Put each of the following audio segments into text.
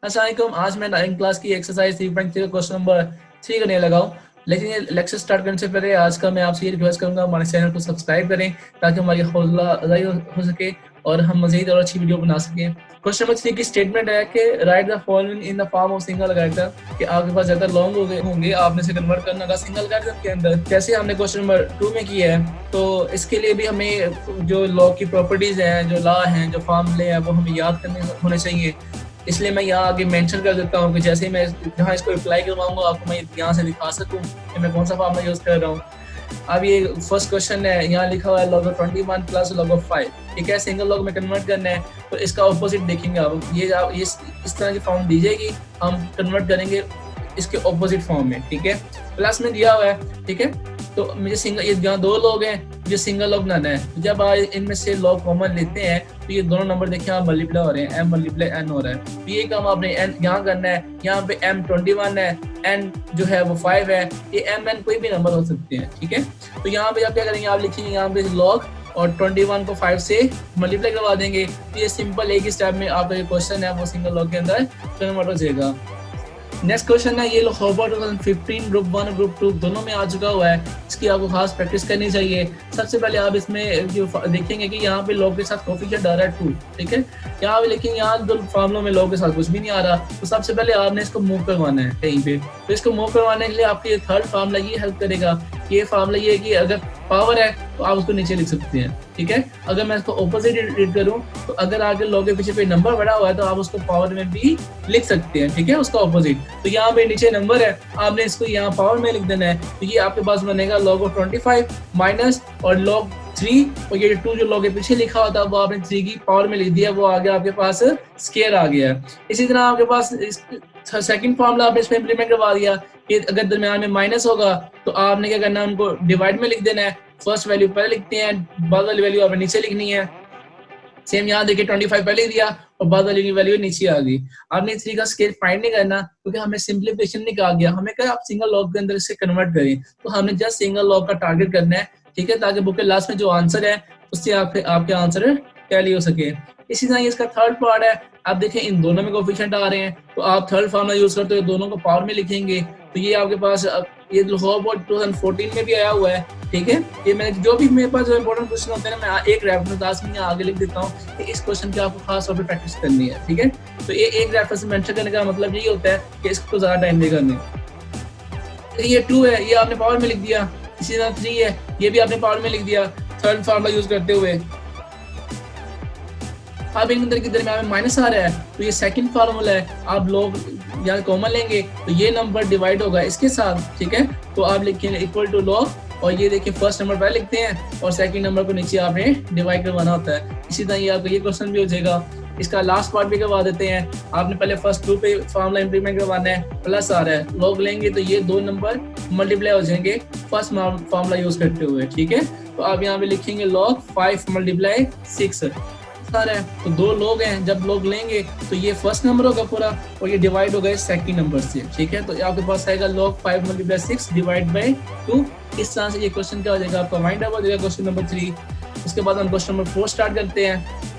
अस्सलाम वालेकुम। आज मैं 9th क्लास की एक्सरसाइज 3.3 का क्वेश्चन नंबर 3 करने लगा हूँ। लेकिन ये लेक्चर स्टार्ट करने से पहले आज का मैं आपसे ये रिक्वेस्ट करूंगा, हमारे चैनल को सब्सक्राइब करें ताकि हमारी हौसला अफजाई हो सके और हम मज़ीद और अच्छी वीडियो बना सकें। क्वेश्चन नंबर 3 की स्टेटमेंट है कि right the following in the form of single character, कि आपके पास ज़्यादा लॉन्ग होंगे, आपने इसे कन्वर्ट करना होगा सिंगल कैरेक्टर के अंदर, जैसे हमने क्वेश्चन नंबर 2 में किया है। तो इसके लिए भी हमें जो लॉ की प्रॉपर्टीज़ हैं, जो लॉ हैं, जो फार्मूले हैं, वो हमें याद करने होने चाहिए। इसलिए मैं यहाँ आगे मेंशन कर देता हूँ कि जैसे मैं जहाँ इसको अप्लाई करवाऊंगा आपको मैं यहाँ से दिखा सकूँ कि मैं कौन सा फार्मूला यूज़ कर रहा हूँ। अब ये फर्स्ट क्वेश्चन है, यहाँ लिखा हुआ है log of 21 plus log of 5, ठीक है, सिंगल लॉग में कन्वर्ट करना है। तो इसका ऑपोजिट देखेंगे आप, ये इस तरह की फॉर्म दी जाएगी, हम कन्वर्ट करेंगे इसके ऑपोजिट फॉर्म में, ठीक है। प्लस में दिया हुआ है, ठीक है। तो मुझे सिंगल, ये यहाँ दो लोग हैं, मुझे सिंगल लॉग बनाना है। तो जब आप इनमें से लॉग कॉमन लेते हैं तो ये दोनों नंबर देखिए आप मल्टीप्लाई हो रहे हैं, m मल्टीप्लाई n हो रहा है। तो ये काम आपने n यहाँ करना है। यहाँ पे m 21 है, n जो है वो 5 है, ये m n कोई भी नंबर हो सकते हैं, ठीक है। तो यहाँ पे आप क्या करेंगे, आप लिखेंगे यहाँ पे लॉग और 21 को 5 से मल्टीप्लाई करवा देंगे। तो ये सिंपल एक ही स्टेप में आपका जो क्वेश्चन है वो सिंगल लॉग के अंदर कन्वर्ट हो जाएगा। नेक्स्ट क्वेश्चन है, ये लो होबा 2015 ग्रुप 1 और ग्रुप 2 दोनों में आ चुका हुआ है। इसकी आपको खास प्रैक्टिस करनी चाहिए। सबसे पहले आप इसमें जो देखेंगे कि यहाँ पे लॉग के साथ कोफिशिएंट आ रहा है 2, ठीक है। यहाँ पे लेकिन यहाँ दो फार्मूलों में लॉग के साथ कुछ भी नहीं आ रहा। तो सबसे पहले आपने इसको मूव करवाना है कहीं पे। तो इसको मूव करवाने के लिए आपके ये थर्ड फार्मूला ये हेल्प करेगा। ये फार्मूला ये है कि अगर पावर है तो आप उसको नीचे लिख सकते हैं, ठीक है। अगर मैं इसको ऑपोजिट रीड करूं तो अगर आगे लॉग के पीछे कोई नंबर बढ़ा हुआ है तो आप उसको पावर में भी लिख सकते हैं, ठीक है, उसका ऑपोजिट। तो यहाँ पे नीचे नंबर है, आपने इसको यहाँ पावर में लिख देना है। तो ये आपके पास बनेगा log of 25 माइनस और log 3, और ये 2 जो log के पीछे लिखा होता है वो आपने 3 की पावर में लिख दिया, वो आ गया आपके पास स्क्वायर आ गया। इसी तरह आपके पास सेकंड फॉर्मूला आपने इसमें इंप्लीमेंट करवा दिया कि अगर दरमियान में माइनस होगा तो आपने क्या करना है, उनको डिवाइड में लिख देना है। फर्स्ट वैल्यू पहले लिखते हैं, बाद वाली वैल्यू आपने नीचे लिखनी है। सेम यहाँ देखिए 25 पहले दिया और बाद वाली की वैल्यू नीचे आ गई। आपने 3 का स्केल फाइंड नहीं करना क्योंकि हमें सिंप्लीफिकेशन नहीं कहा गया, हमें कहा आप सिंगल लॉग के अंदर इसे कन्वर्ट करें। तो हमने जस्ट सिंगल लॉग का टारगेट करना है, ठीक है, ताकि बुक के लास्ट में जो आंसर है उससे आपके आंसर टैली हो सके। इसी तरह इसका थर्ड पार्ट है, आप देखें इन दोनों में कोफिशिएंट आ रहे हैं तो आप थर्ड फार्मूला यूज करते हुए दोनों को पावर में लिखेंगे। तो ये आपके पास ये होबा 2014 में भी आया हुआ है, ठीक है। ये मैंने जो भी मेरे पास जो इंपॉर्टेंट क्वेश्चन होते हैं मैं एक रेफरेंस 10 मिनट आगे लिख देता हूँ कि इस क्वेश्चन की आपको खास तौर पे प्रैक्टिस करनी है, ठीक है। तो ये एक रेफरेंस मेंशन करने का मतलब यही होता है कि इसको ज्यादा टाइम देगा नहीं। ये 2 है, ये आपने पावर में लिख दिया। इसी तरह 3 है, ये भी आपने पावर में लिख दिया थर्ड फार्मूला यूज करते हुए। अब इन अंदर के दरमियान में माइनस आ रहा है तो ये सेकंड फार्मूला है, आप लोग यहाँ कॉमन लेंगे तो ये नंबर डिवाइड होगा इसके साथ, ठीक है। तो आप लिखेंगे इक्वल टू लॉग और ये देखिए फर्स्ट नंबर पहले लिखते हैं और सेकंड नंबर को नीचे आपने डिवाइड करवाना होता है। इसी तरह ये आपका ये क्वेश्चन भी हो जाएगा। इसका लास्ट पार्ट भी करवा देते हैं। आपने पहले फर्स्ट 2 पे फार्मूला इंप्लीमेंट करवाना है, प्लस आ रहा है, लॉग लेंगे तो ये दो नंबर मल्टीप्लाई हो जाएंगे फर्स्ट फार्मूला यूज करते हुए, ठीक है। तो आप यहाँ पे लिखेंगे log 5 मल्टीप्लाई 6 है। तो 2 लोग हैं, जब लोग लेंगे तो ये फर्स्ट नंबर होगा पूरा और ये डिवाइड होगा सेकंड नंबर से, ठीक है। तो आपके पास आएगा log 5 मल्टीप्लाई 6 डिवाइड बाय 2। इस तरह से ये क्वेश्चन क्या हो जाएगा, आपका वाइंड अप हो जाएगा क्वेश्चन नंबर 3। उसके बाद हम क्वेश्चन नंबर 4 स्टार्ट करते हैं।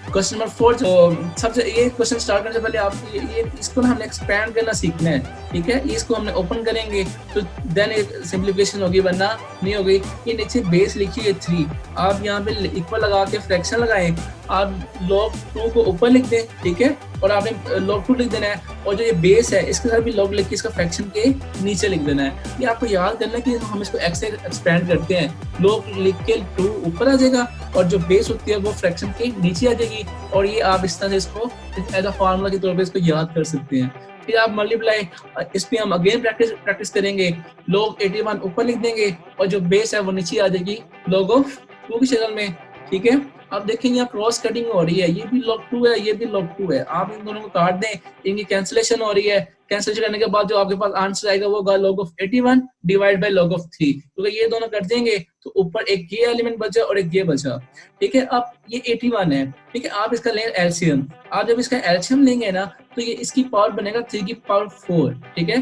क्वेश्चन नंबर 4 जो सबसे ये क्वेश्चन स्टार्ट करने से पहले आप ये इसको हमने एक्सपैंड करना सीखना है, ठीक है। इसको हमने ओपन करेंगे तो देन एक सिंप्लीफिकेशन होगी, वरना नहीं होगी। ये नीचे बेस लिखिए 3, आप यहाँ पे इक्वल लगा के फ्रैक्शन लगाएं। आप log 2 को ऊपर लिख दें, ठीक है, और आपने log 2 लिख देना है और जो ये बेस है इसके साथ भी log लिख के इसका फ्रैक्शन के नीचे लिख देना है। ये आपको याद करना है कि हम इसको x से एक्सपेंड करते हैं, log लिख के 2 ऊपर आ जाएगा और जो बेस होती है वो फ्रैक्शन के नीचे आ जाएगी। और ये आप इस तरह से इसको एज अ फार्मूला के तौर पे इसको याद कर सकते हैं। फिर आप मल्टीप्लाई, इस पे हम अगेन प्रैक्टिस करेंगे। log 81 ऊपर लिख देंगे और जो बेस है वो नीचे आ जाएगी log of 2 की शक्ल में, ठीक है। अब देखेंगे यहाँ क्रॉस कटिंग हो रही है, ये भी log 2 है, ये भी log 2 है। आप इन दोनों को काट दें, इनकी कैंसिलेशन हो रही है। कैंसिलेशन करने के बाद जो आपके पास आंसर आएगा वो होगा log of 81 divide by log of 3, क्योंकि ये दोनों कट देंगे तो ऊपर एक ये एलिमेंट बचा और एक ये बचा, ठीक है। अब ये 81 है, ठीक है। आप इसका लेंगे एलसीएम। आप जब इसका एलसीएम लेंगे ना तो ये इसकी पावर बनेगा 3 की पावर 4, ठीक है।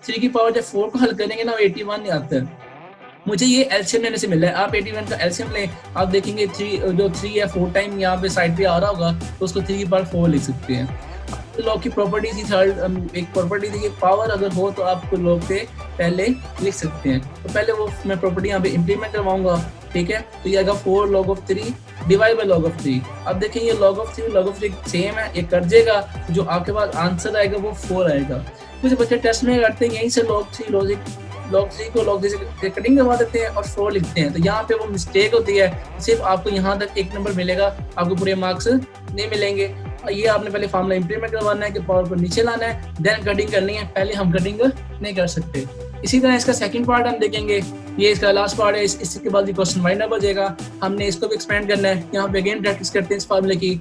3 की पावर जब 4 को हल करेंगे ना 81 नहीं आता है। मुझे ये एलसीएम लेने से मिला है। आप 81 का एलसीएम लें, आप देखेंगे 3 या 4 टाइम यहाँ पे साइड पे आ रहा होगा, तो उसको 3/4 लिख सकते हैं। लॉग की प्रॉपर्टी थी थर्ड, एक प्रॉपर्टी थी कि पावर अगर हो तो आप लॉग से पहले लिख सकते हैं। तो पहले वो मैं प्रॉपर्टी यहाँ पे इम्प्लीमेंट करवाऊंगा, ठीक है। तो ये आएगा 4 log of 3 divide by log of 3। अब देखिए ये log of 3 सेम है, ये कट जाएगा, जो आपके पास आंसर आएगा वो 4 आएगा। कुछ बच्चे टेस्ट में करते हैं यहीं से log 3 को log 3 से कटिंग करवा देते हैं और 4 लिखते हैं, तो यहाँ पे वो मिस्टेक होती है। सिर्फ आपको यहाँ तक 1 नंबर मिलेगा, आपको पूरे मार्क्स नहीं मिलेंगे। ये आपने पहले फार्मूला इंप्लीमेंट करवाना है कि पावर को नीचे लाना है, देन कटिंग करनी है, पहले हम कटिंग नहीं कर सकते। इसी तरह इसका सेकंड पार्ट हम देखेंगे, ये इसका लास्ट पार्ट है। इसके बाद क्वेश्चन वाइंड अप हो जाएगा, हमने इसको भी एक्सपेंड करना है। यहाँ पे अगेन प्रैक्टिस करते हैं इस फार्मूले की।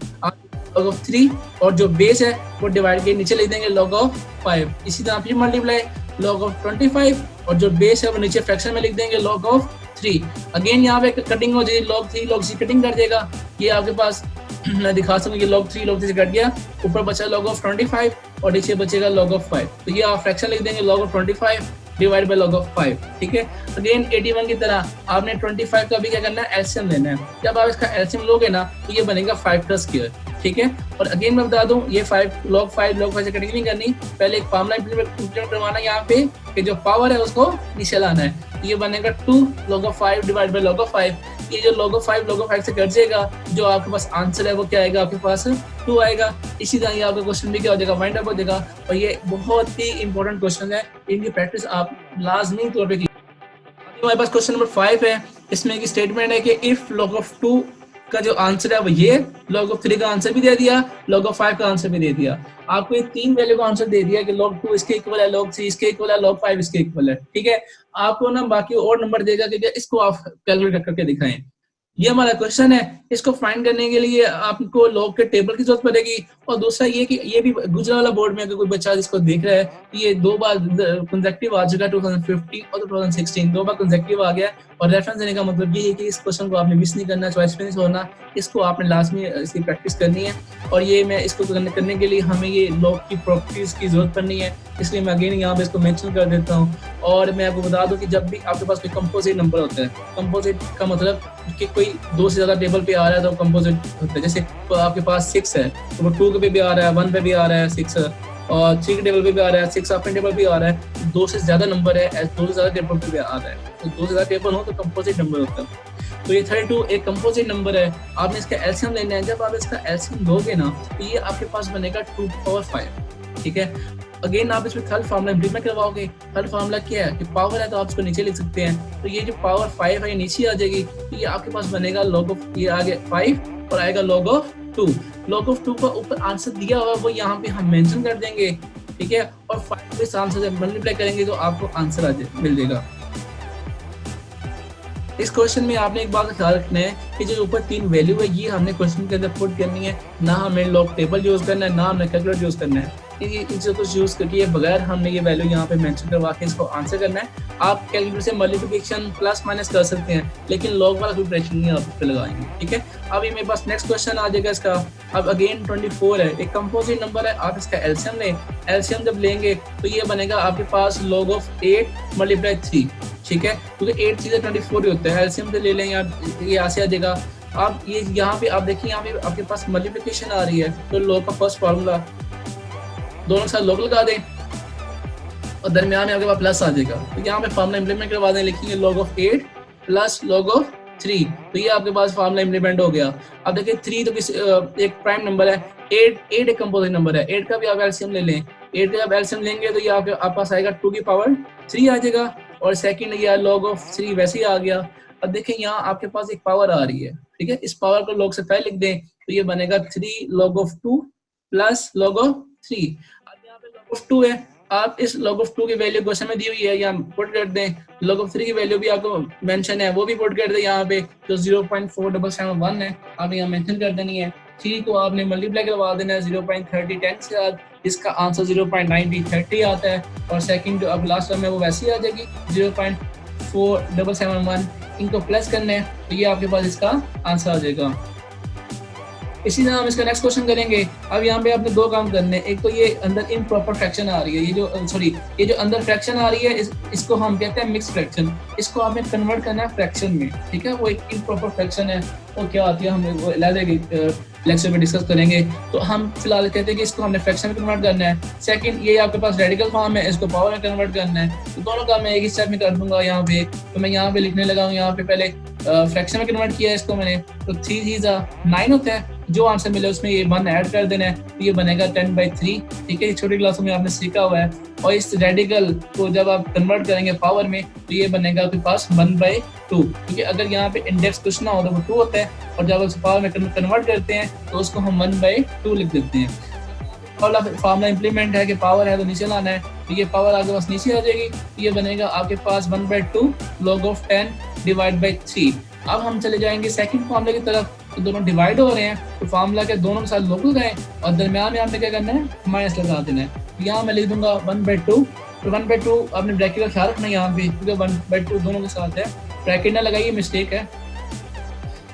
log of 3 और जो बेस है वो डिवाइड के नीचे लिख देंगे log of 5। इसी तरह फिर मल्टीप्लाई log of 25 और जो बेस है वो नीचे फ्रैक्शन में लिख देंगे log of 3। अगेन यहाँ पे कटिंग हो जाएगी, log 3 log c कटिंग कर देगा। ये आपके पास मैं दिखा सकूँ कि log 3 से कट गया, ऊपर बचा log of 25 और नीचे बचेगा log of 5। तो ये आप फ्रैक्शन लिख देंगे log of 25 divide by log of 5, ठीक है। अगेन 81 की तरह आपने 25 का भी क्या करना है, एलसीएम लेना है। जब आप इसका एलसीएम लोगे ना तो ये बनेगा 5 का स्क्वायर, ठीक है। और अगेन मैं बता दूं, ये 5 log 5 से कटिंग नहीं करनी, पहले एक फार्मूला इंप्लीमेंट करवाना यहाँ पे कि जो पावर है उसको नीचे लाना है। तो ये बनेगा 2 log of 5 divide by log of 5। ये जो log of 5 से कट जाएगा, जो आपके पास आंसर है वो क्या आएगा, आपके पास 2 आएगा। इसी तरह ये आपका क्वेश्चन भी क्या हो जाएगा, वाइंड अप हो जाएगा। और ये बहुत ही इंपॉर्टेंट क्वेश्चन है, इनकी प्रैक्टिस आप लाजमी तौर पे की। हमारे पास क्वेश्चन नंबर 5 है, इसमें एक स्टेटमेंट है कि इफ log of 2 का जो आंसर है वो ये, log of 3 का आंसर भी दे दिया, log of 5 का आंसर भी दे दिया। आपको ये 3 वैल्यू का आंसर दे दिया कि log 2 इसके इक्वल है, log 3 इसके इक्वल है, log 5 इसके इक्वल है, ठीक है। आपको ना बाकी और नंबर देगा कि इसको आप कैलकुलेट करके दिखाएं। ये हमारा क्वेश्चन है। इसको फाइंड करने के लिए आपको लॉग के टेबल की जरूरत पड़ेगी, और दूसरा ये कि ये भी गुजरावाला बोर्ड में अगर कोई बच्चा जिसको देख रहा है तो ये 2 बार कंसेक्टिव आ चुका, 2015 और 2016 2 बार कंसेक्टिव आ गया। और रेफरेंस देने का मतलब ये है कि इस क्वेश्चन को आपने मिस नहीं करना, चॉइस पे नहीं छोड़ना, इसको आपने लाजमी इसकी प्रैक्टिस करनी है। और ये मैं इसको करने के लिए हमें ये लॉग की प्रॉपर्टीज की जरूरत पड़नी है, इसलिए मैं अगेन यहाँ पे इसको मेंशन कर देता हूँ। और मैं आपको बता दूं कि जब भी आपके पास कोई कंपोजिट नंबर होता है, कंपोजिट का मतलब कि कोई 2 से ज्यादा टेबल पे आ रहा है तो कंपोजिट होता है। जैसे तो आपके पास 6 है तो वो 2 पे भी आ रहा है, 1 पे भी आ रहा है 6, और 3 के टेबल पे भी आ रहा है 6, अपने टेबल पे आ रहा है। 2 से ज्यादा नंबर है, 2 से ज्यादा टेबल पे भी आ रहा है, तो 2 से ज्यादा टेबल हो तो कंपोजिट नंबर होता है। तो ये 32 एक कंपोजिट नंबर है, आपने इसका एलसीएम लेना है। जब आप इसका एलसीएम लोगे ना तो ये आपके पास बनेगा 2/5, ठीक है। अगेन आप इसमें थर्ड फार्मूला इंप्लीमेंट करवाओगे। थर्ड फार्मूला क्या है कि पावर है तो आप इसको नीचे लिख सकते हैं, तो ये जो पावर 5 है ये नीचे आ जाएगी, तो ये आपके पास बनेगा log of, ये आगे 5 और आएगा log of 2। log of 2 का ऊपर आंसर दिया हुआ वो यहाँ पे हम मेंशन कर देंगे, ठीक है। और 5 इस आंसर से मल्टीप्लाई करेंगे तो आपको आंसर मिल जाएगा। इस क्वेश्चन में आपने एक बात का ख्याल रखना है कि जो ऊपर 3 वैल्यू है ये हमने क्वेश्चन के अंदर पुट करनी है, ना हमें लॉग टेबल यूज करना है, ना हमने कैलकुलेटर यूज करना है। ये इनसे कुछ यूज करके बगैर हमने ये वैल्यू यहाँ पे मेंशन करवा के इसको आंसर करना है। आप कैलकुलेटर से मल्टीप्लिकेशन प्लस माइनस कर सकते हैं, लेकिन लॉग वाला कोई प्रेशर नहीं आप इस पे लगाएंगे, ठीक है। अभी मेरे पास नेक्स्ट क्वेश्चन आ जाएगा इसका। अब अगेन 24 है, एक कंपोजिट नंबर है, आप इसका एलसीएम लें। एलसीएम जब लेंगे तो ये बनेगा आपके पास log of 8 मल्टीप्लाई 3, ठीक है, क्योंकि 8 चीजें 24 ही होता है। एलसीएम से ले लें यार, ये ऐसे आ जाएगा। आप ये यहाँ पे आप देखिए, यहाँ पे आपके पास मल्टीप्लिकेशन आ रही है, तो log का फर्स्ट फार्मूला दोनों के साथ log लगा दें और दरमियान में आपके पास प्लस आ जाएगा। तो यहाँ पे फार्मूला इंप्लीमेंट करवा दें, लिखेंगे log of 8 plus log of 3, तो ये आपके पास फार्मूला इंप्लीमेंट हो गया। अब देखिए 3 तो किस एक प्राइम नंबर है, 8 एक कंपोजिट नंबर है, 8 का भी आप एलसीएम ले लें। 8 का आप एलसीएम लेंगे तो ये आपके पास आएगा 2 की पावर 3 आ जाएगा, और सेकंड ये log of 3 वैसे ही आ गया। अब देखें यहाँ आपके पास एक पावर आ रही है, ठीक है, इस पावर को log से पहले लिख दें तो ये बनेगा 3 log of 2 plus log of 3। अब यहाँ पे log of 2 है, आप इस log of 2 की वैल्यू क्वेश्चन में दी हुई है, यहाँ पुट कर दें। log of 3 की वैल्यू भी आपको मेंशन है, वो भी पुट कर दें यहाँ पे, जो 0.4771 है, आप यहाँ मेंशन कर देनी है। 3 को आपने मल्टीप्लाई करवा देना है 0.30 10 के साथ, इसका आंसर 0.9030 आता है। और सेकंड जो अब लास्ट टर्म है वो वैसे ही आ जाएगी 0.4771, इनको प्लस करना है तो ये आपके पास इसका आंसर आ जाएगा। इसी तरह हम इसका नेक्स्ट क्वेश्चन करेंगे। अब यहाँ पे आपने दो काम करने हैं, एक तो ये अंदर इम्प्रॉपर फ्रैक्शन आ रही है, ये जो अंदर फ्रैक्शन आ रही है इसको हम कहते हैं मिक्स फ्रैक्शन। इसको आपने कन्वर्ट करना है फ्रैक्शन में, ठीक है। वो एक इम्प्रॉपर फ्रैक्शन है, वो क्या आती है हम वो लेक्चर में डिस्कस करेंगे। तो हम फिलहाल कहते हैं कि इसको हमने फ्रैक्शन में कन्वर्ट करना है। सेकंड, ये आपके पास रेडिकल फॉर्म है, इसको पावर में कन्वर्ट करना है। तो दोनों काम मैं एक ही स्टेप में कर दूंगा यहाँ पे। तो मैं यहाँ पे लिखने लगा हूँ, यहाँ पे पहले फ्रैक्शन में कन्वर्ट किया है इसको मैंने। तो 3 3 9 होता है, जो आंसर मिले उसमें ये 1 ऐड कर देना है, तो ये बनेगा 10/3, ठीक है। छोटी क्लासों में आपने सीखा हुआ है। और इस रेडिकल को जब आप कन्वर्ट करेंगे पावर में तो ये बनेगा आपके पास 1/2, क्योंकि अगर यहाँ पे इंडेक्स कुछ ना हो तो वो 2 होता है, और जब आप पावर में कन्वर्ट करते हैं तो उसको हम 1/2 लिख देते हैं। फार्मूला इंप्लीमेंट है कि पावर है तो नीचे लाना है, तो ये पावर आपके पास नीचे आ जाएगी, तो ये बनेगा आपके पास 1/2 log of 10 डिवाइड बाई 3। अब हम चले जाएंगे सेकंड फार्मूले की तरफ। तो दोनों डिवाइड हो रहे हैं, तो फार्मूला के दोनों के साथ लोग लगाएं और दरमियान में आपने क्या करना है, माइनस लगा देना है। तो यहाँ मैं लिख दूंगा 1/2। तो 1/2 आपने ब्रैकेट का ख्याल रखना है यहाँ पे, क्योंकि 1/2 दोनों के साथ है, ब्रैकेट ना लगाइए, मिस्टेक है।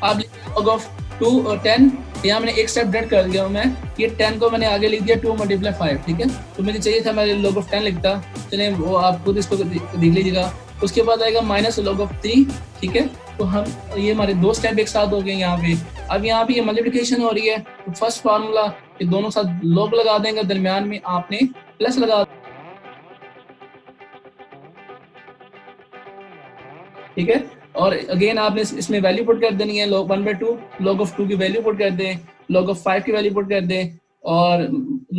आप log of 2 और 10, यहाँ मैंने एक स्टेप डेट कर दिया हूँ मैं, ये 10 को मैंने आगे लिख दिया 2 × 5, ठीक है। तो मुझे चाहिए था मैं log of 10 लिखता, चलिए वो आप खुद इसको देख लीजिएगा। उसके बाद आएगा माइनस log of 3, ठीक है। तो हम ये हमारे दो स्टेप एक साथ हो गए यहाँ पे। अब यहाँ पे ये मल्टीप्लिकेशन हो रही है, तो फर्स्ट फार्मूला ये दोनों साथ log लगा देंगे, दरमियान में आपने प्लस लगा, ठीक है। और अगेन आपने इसमें वैल्यू पुट कर देनी है, log 1/2 log of 2 की वैल्यू पुट कर दें, log of 5 की वैल्यू पुट कर दें, और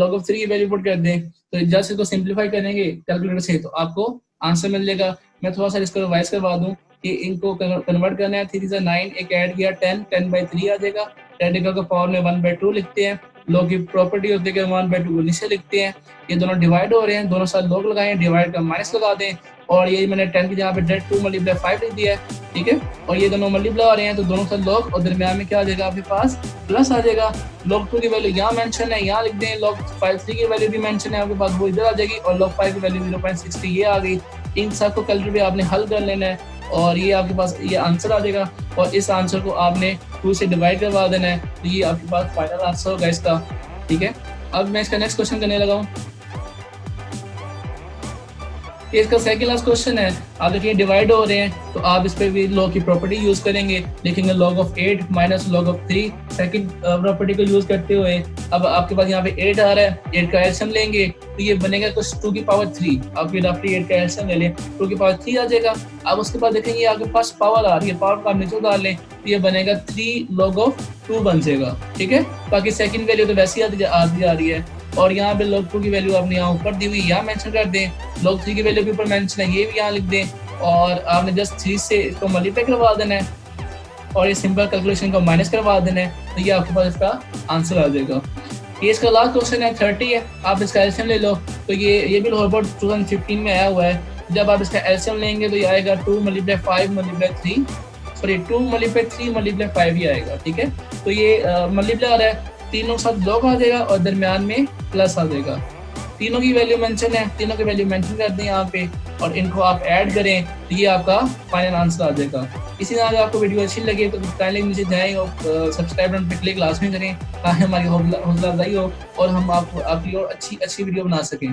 log of 3 की वैल्यू पुट कर दें। तो जस्ट इसको सिंप्लीफाई करेंगे कैलकुलेटर से तो आपको आंसर मिल जाएगा। मैं थोड़ा सा इसको रिवाइज करवा दूं कि इनको कन्वर्ट करना है। 3 3 9, एक ऐड किया 10/3 आ जाएगा। रेडिकल का पावर में 1/2 लिखते हैं, log की प्रॉपर्टी होती है कि 1/2 को नीचे लिखते हैं। ये दोनों डिवाइड हो रहे हैं, दोनों साथ log लगाएं, डिवाइड का माइनस लगा दें, और ये मैंने 10 की जगह पे 2 × 5 लिख दिया है, ठीक है। और ये दोनों मल्टीप्लाई हो रहे हैं, तो दोनों साथ log, और दरमियान में क्या आ जाएगा आपके पास, प्लस आ जाएगा। log 2 की वैल्यू यहाँ मेंशन है, यहाँ लिख दें। log 3 की वैल्यू भी मेंशन है आपके पास, वो इधर आ जाएगी, और log 5 की वैल्यू 0.60 ये आ गई। इन सब को कैलकुलेटर पे आपने हल कर लेना है, और ये आपके पास ये आंसर आ जाएगा, और इस आंसर को आपने 2 से डिवाइड करवा देना है, तो ये आपके पास फाइनल आंसर होगा इसका, ठीक है। अब मैं इसका नेक्स्ट क्वेश्चन करने लगा हूँ। ये इसका सेकंड लास्ट क्वेश्चन है। आप देखिए डिवाइड हो रहे हैं, तो आप इस पे भी log की प्रॉपर्टी यूज करेंगे, लिखेंगे log of 8 minus log of 3, second property को यूज करते हुए। अब आपके पास यहाँ पे 8 आ रहा है, 8 का एलसीएम लेंगे तो ये बनेगा कुछ 2 की पावर 3। आप फिर रफली 8 का एलसीएम ले लें, 2 की पावर 3 आ जाएगा। अब उसके बाद देखेंगे आपके पास पावर आ रही है, पावर को आप नीचे डाल लें, तो ये बनेगा 3 log of 2 बन जाएगा, ठीक है। बाकी सेकंड वैल्यू तो वैसे ही आती जा रही है, और यहाँ पे log 2 की वैल्यू आपने यहाँ ऊपर दी हुई यहाँ मेंशन कर दें, log 3 की वैल्यू भी ऊपर मेंशन है, ये भी यहाँ लिख दें, और आपने जस्ट 3 से इसको मल्टीप्लाई करवा देना है, और ये सिंपल कैलकुलेशन को माइनस करवा देना है, तो ये आपके पास इसका आंसर आ जाएगा। ये इसका लास्ट क्वेश्चन है, 30 है। आप इसका एलसीएम ले लो, तो ये भी रोबोट 2015 में आया हुआ है। जब आप इसका एलसीएम लेंगे तो ये आएगा 2 × 5 × 3, सॉरी 2 × 3 × 5 ही आएगा, ठीक है। तो ये मल्टीप्लाई आ रहा है, तीनों के साथ log आ जाएगा, और दरमियान में प्लस आ जाएगा। तीनों की वैल्यू मेंशन है, तीनों की वैल्यू मेंशन कर दें यहाँ पे, और इनको आप ऐड करें तो ये आपका फाइनल आंसर आ जाएगा। इसी तरह अगर आपको वीडियो अच्छी लगे तो काइंडली नीचे जाएं और सब्सक्राइब बटन पे क्लिक लाजमी करें, ताकि हमारी हौसला अफजाई हो और हम आपकी और अच्छी वीडियो बना सकें।